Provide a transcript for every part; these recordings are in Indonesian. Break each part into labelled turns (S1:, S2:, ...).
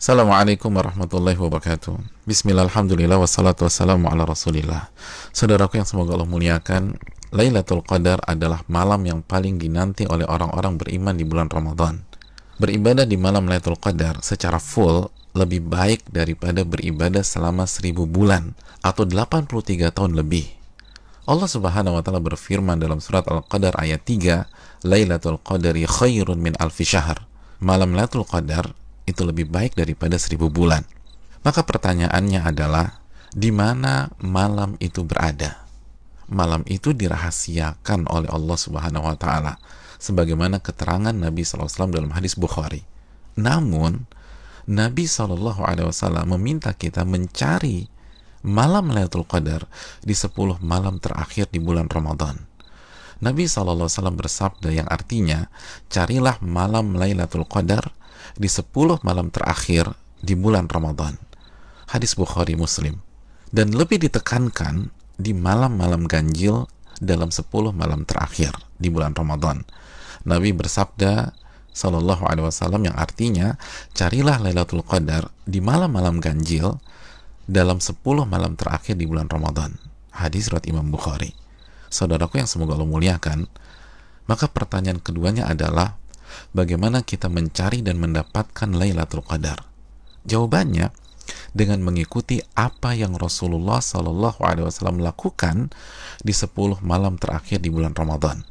S1: Assalamualaikum warahmatullahi wabarakatuh. Bismillah, alhamdulillah, wassalatu wassalamu ala rasulillah. Saudaraku yang semoga Allah muliakan, Lailatul Qadar adalah malam yang paling dinanti oleh orang-orang beriman di bulan Ramadan. Beribadah di malam Lailatul Qadar secara full lebih baik daripada beribadah selama 1000 bulan atau 83 tahun lebih. Allah Subhanahu wa taala berfirman dalam surat Al-Qadar ayat 3, Lailatul Qadari khairun min alfi syahr. Malam Lailatul Qadar itu lebih baik daripada 1000 bulan. Maka pertanyaannya adalah, di mana malam itu berada? Malam itu dirahasiakan oleh Allah Subhanahu wa taala sebagaimana keterangan Nabi SAW dalam hadis Bukhari. Namun Nabi SAW meminta kita mencari malam Lailatul Qadar di 10 malam terakhir di bulan Ramadan. Nabi SAW bersabda yang artinya, carilah malam Lailatul Qadar di 10 malam terakhir di bulan Ramadan. Hadis Bukhari Muslim. Dan lebih ditekankan di malam-malam ganjil dalam 10 malam terakhir di bulan Ramadan. Nabi bersabda sallallahu alaihi wasallam yang artinya, carilah Lailatul Qadar di malam-malam ganjil dalam 10 malam terakhir di bulan Ramadan. Hadis riwayat Imam Bukhari. Saudaraku yang semoga Allah muliakan, maka pertanyaan keduanya adalah, bagaimana kita mencari dan mendapatkan Lailatul Qadar? Jawabannya dengan mengikuti apa yang Rasulullah SAW lakukan di 10 malam terakhir di bulan Ramadan.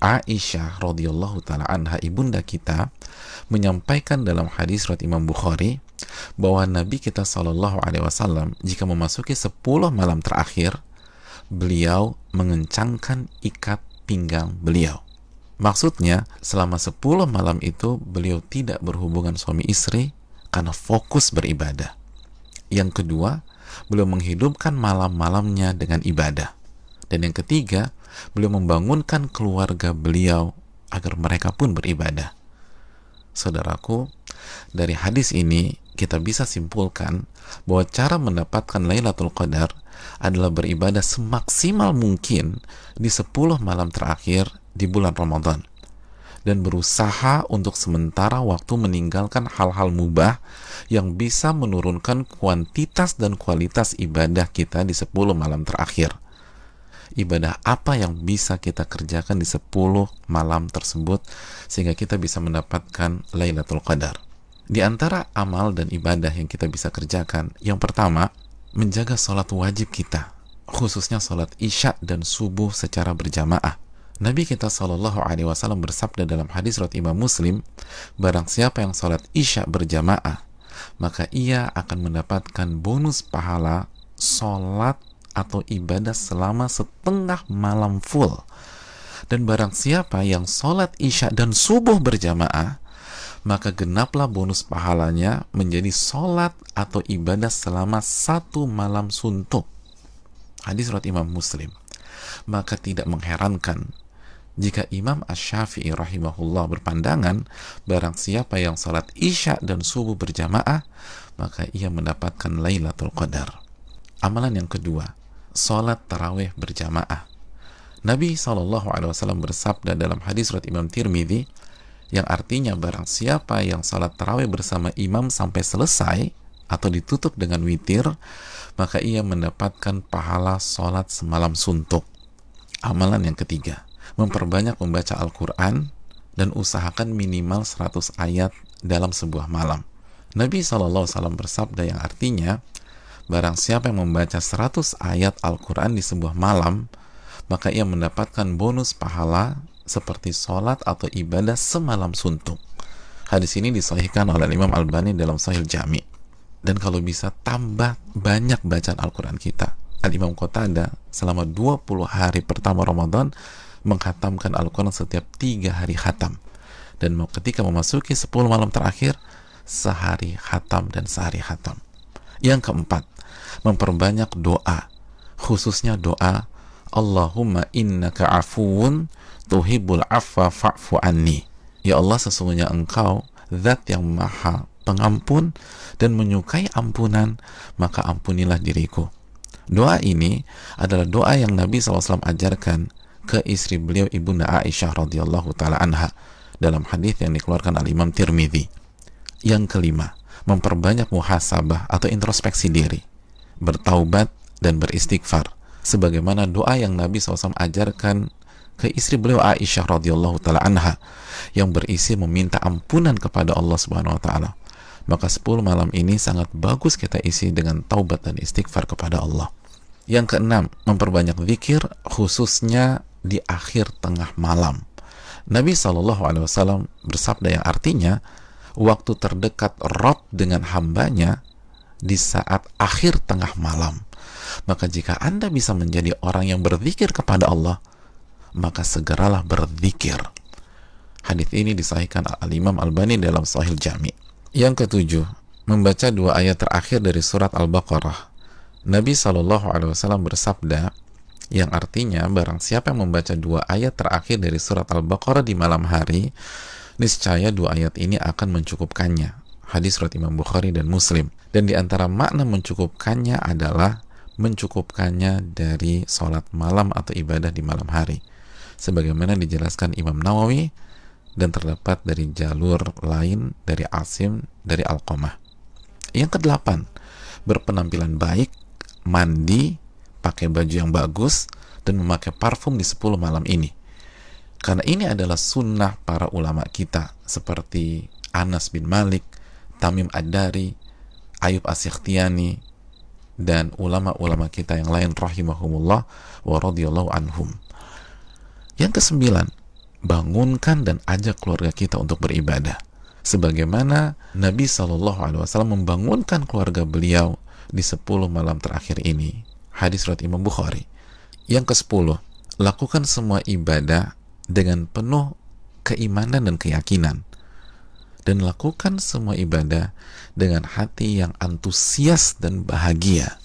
S1: Aisyah radhiyallahu taala anha, ibunda kita, menyampaikan dalam hadis riwayat Imam Bukhari bahwa Nabi kita SAW jika memasuki 10 malam terakhir, beliau mengencangkan ikat pinggang beliau. Maksudnya, selama 10 malam itu beliau tidak berhubungan suami istri karena fokus beribadah. Yang kedua, beliau menghidupkan malam-malamnya dengan ibadah. Dan yang ketiga, beliau membangunkan keluarga beliau agar mereka pun beribadah. Saudaraku, dari hadis ini kita bisa simpulkan bahwa cara mendapatkan Lailatul Qadar adalah beribadah semaksimal mungkin di 10 malam terakhir di bulan Ramadan, dan berusaha untuk sementara waktu meninggalkan hal-hal mubah yang bisa menurunkan kuantitas dan kualitas ibadah kita di 10 malam terakhir. Ibadah apa yang bisa kita kerjakan di 10 malam tersebut sehingga kita bisa mendapatkan Lailatul Qadar? Di antara amal dan ibadah yang kita bisa kerjakan, yang pertama, menjaga sholat wajib kita, khususnya sholat isya dan subuh secara berjamaah. Nabi kita Shallallahu Alaihi Wasallam bersabda dalam hadis riwayat Imam Muslim, barang siapa yang sholat isya berjamaah, maka ia akan mendapatkan bonus pahala sholat atau ibadah selama setengah malam full. Dan barang siapa yang sholat isya dan subuh berjamaah, maka genaplah bonus pahalanya menjadi sholat atau ibadah selama 1 malam suntuk. Hadis riwayat Imam Muslim. Maka tidak mengherankan jika Imam Asy-Syafi'i rahimahullah berpandangan, barang siapa yang sholat isya dan subuh berjamaah, maka ia mendapatkan Lailatul Qadar. Amalan yang kedua, sholat tarawih berjamaah. Nabi SAW bersabda dalam hadis riwayat Imam Tirmidzi, yang artinya barang siapa yang sholat tarawih bersama imam sampai selesai atau ditutup dengan witir, maka ia mendapatkan pahala sholat semalam suntuk. Amalan yang ketiga, memperbanyak membaca Al-Quran dan usahakan minimal 100 ayat dalam sebuah malam. Nabi SAW bersabda yang artinya, barang siapa yang membaca 100 ayat Al-Quran di sebuah malam, maka ia mendapatkan bonus pahala seperti sholat atau ibadah semalam suntuk. Hadis ini disahihkan oleh Imam Albani dalam Sahih Jami. Dan kalau bisa tambah banyak bacaan Al-Quran kita. Al-Imam Qatadah selama 20 hari pertama Ramadan menghatamkan Al-Quran setiap 3 hari khatam. Dan ketika memasuki 10 malam terakhir, sehari khatam dan sehari khatam. Yang keempat, memperbanyak doa, khususnya doa Allahumma innaka afuwun tuhibbul afwa fa'fu anni. Ya Allah, sesungguhnya Engkau zat yang maha pengampun dan menyukai ampunan, maka ampunilah diriku. Doa ini adalah doa yang Nabi SAW ajarkan ke istri beliau, ibunda Aisyah radhiyallahu taala anha, dalam hadis yang dikeluarkan oleh Imam Tirmidzi. Yang kelima, memperbanyak muhasabah atau introspeksi diri, bertaubat dan beristighfar, sebagaimana doa yang Nabi SAW ajarkan ke istri beliau Aisyah radhiyallahu taala anha yang berisi meminta ampunan kepada Allah Subhanahu wa taala. Maka 10 malam ini sangat bagus kita isi dengan taubat dan istighfar kepada Allah. Yang keenam, memperbanyak zikir khususnya di akhir tengah malam. Nabi SAW bersabda yang artinya waktu terdekat Rabb dengan hambanya di saat akhir tengah malam. Maka jika Anda bisa menjadi orang yang berzikir kepada Allah, maka segeralah berzikir. Hadis ini disahihkan Al-Imam Albani dalam Sahih Jami'. Yang ketujuh, membaca 2 ayat terakhir dari surat Al-Baqarah. Nabi SAW bersabda yang artinya barang siapa yang membaca 2 ayat terakhir dari surat Al-Baqarah di malam hari, niscaya 2 ayat ini akan mencukupkannya. Hadis riwayat Imam Bukhari dan Muslim. Dan di antara makna mencukupkannya adalah mencukupkannya dari sholat malam atau ibadah di malam hari, sebagaimana dijelaskan Imam Nawawi dan terdapat dari jalur lain dari Asim dari Alqamah. Yang kedelapan, berpenampilan baik, mandi, pakai baju yang bagus, dan memakai parfum di 10 malam ini. Karena ini adalah sunnah para ulama kita seperti Anas bin Malik, Tamim Ad-Dari, Ayub As-Sikhtiyani, dan ulama-ulama kita yang lain rahimahumullah wa radhiyallahu anhum. Yang kesembilan, bangunkan dan ajak keluarga kita untuk beribadah, sebagaimana Nabi SAW membangunkan keluarga beliau di 10 malam terakhir ini. Hadis riwayat Imam Bukhari. Yang ke-10, lakukan semua ibadah dengan penuh keimanan dan keyakinan, dan lakukan semua ibadah dengan hati yang antusias dan bahagia.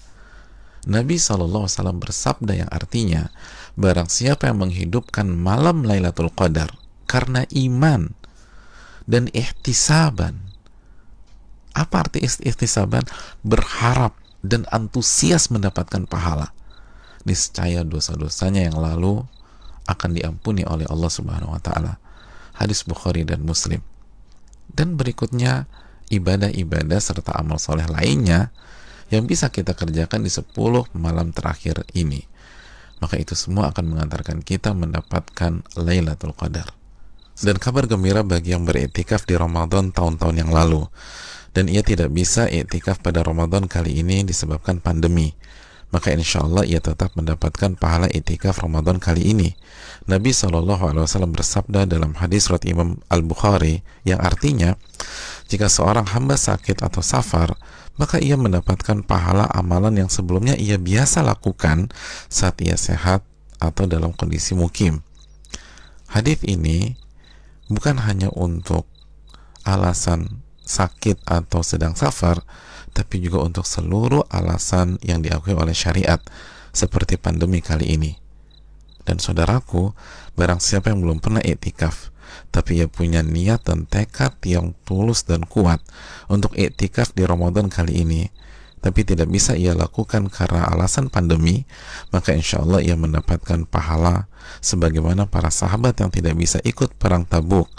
S1: Nabi SAW bersabda yang artinya, barang siapa yang menghidupkan malam Lailatul Qadar karena iman dan ihtisaban. Apa arti ihtisaban? Berharap dan antusias mendapatkan pahala. Niscaya dosa-dosanya yang lalu akan diampuni oleh Allah Subhanahu wa taala. Hadis Bukhari dan Muslim. Dan berikutnya ibadah-ibadah serta amal soleh lainnya yang bisa kita kerjakan di 10 malam terakhir ini. Maka itu semua akan mengantarkan kita mendapatkan Lailatul Qadar. Dan kabar gembira bagi yang beriktikaf di Ramadan tahun-tahun yang lalu, dan ia tidak bisa iktikaf pada Ramadan kali ini disebabkan pandemi, maka insya Allah ia tetap mendapatkan pahala iktikaf Ramadan kali ini. Nabi SAW bersabda dalam hadis riwayat Imam Al-Bukhari yang artinya, jika seorang hamba sakit atau safar, maka ia mendapatkan pahala amalan yang sebelumnya ia biasa lakukan saat ia sehat atau dalam kondisi mukim. Hadis ini bukan hanya untuk alasan sakit atau sedang safar, tapi juga untuk seluruh alasan yang diakui oleh syariat, seperti pandemi kali ini. Dan saudaraku, barang siapa yang belum pernah iktikaf, tapi ia punya niat dan tekad yang tulus dan kuat untuk iktikaf di Ramadan kali ini, tapi tidak bisa ia lakukan karena alasan pandemi, maka insya Allah ia mendapatkan pahala sebagaimana para sahabat yang tidak bisa ikut perang Tabuk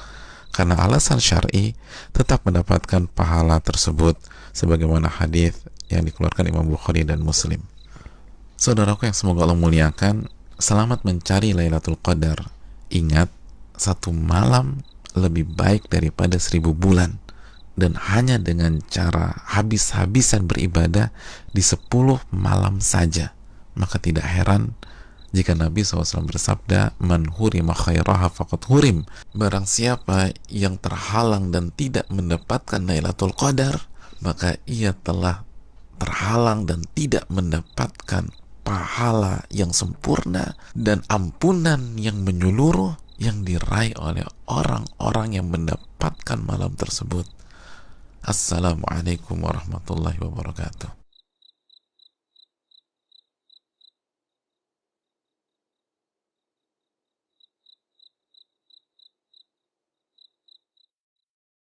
S1: karena alasan syar'i, tetap mendapatkan pahala tersebut sebagaimana hadis yang dikeluarkan Imam Bukhari dan Muslim. Saudaraku yang semoga Allah muliakan, selamat mencari Lailatul Qadar. Ingat, 1 malam lebih baik daripada 1000 bulan, dan hanya dengan cara habis-habisan beribadah di 10 malam saja. Maka tidak heran jika Nabi SAW bersabda, man hurima khairaha faqad hurim. Barang siapa yang terhalang dan tidak mendapatkan Lailatul Qadar, maka ia telah terhalang dan tidak mendapatkan pahala yang sempurna dan ampunan yang menyeluruh yang diraih oleh orang-orang yang mendapatkan malam tersebut. Assalamualaikum warahmatullahi wabarakatuh.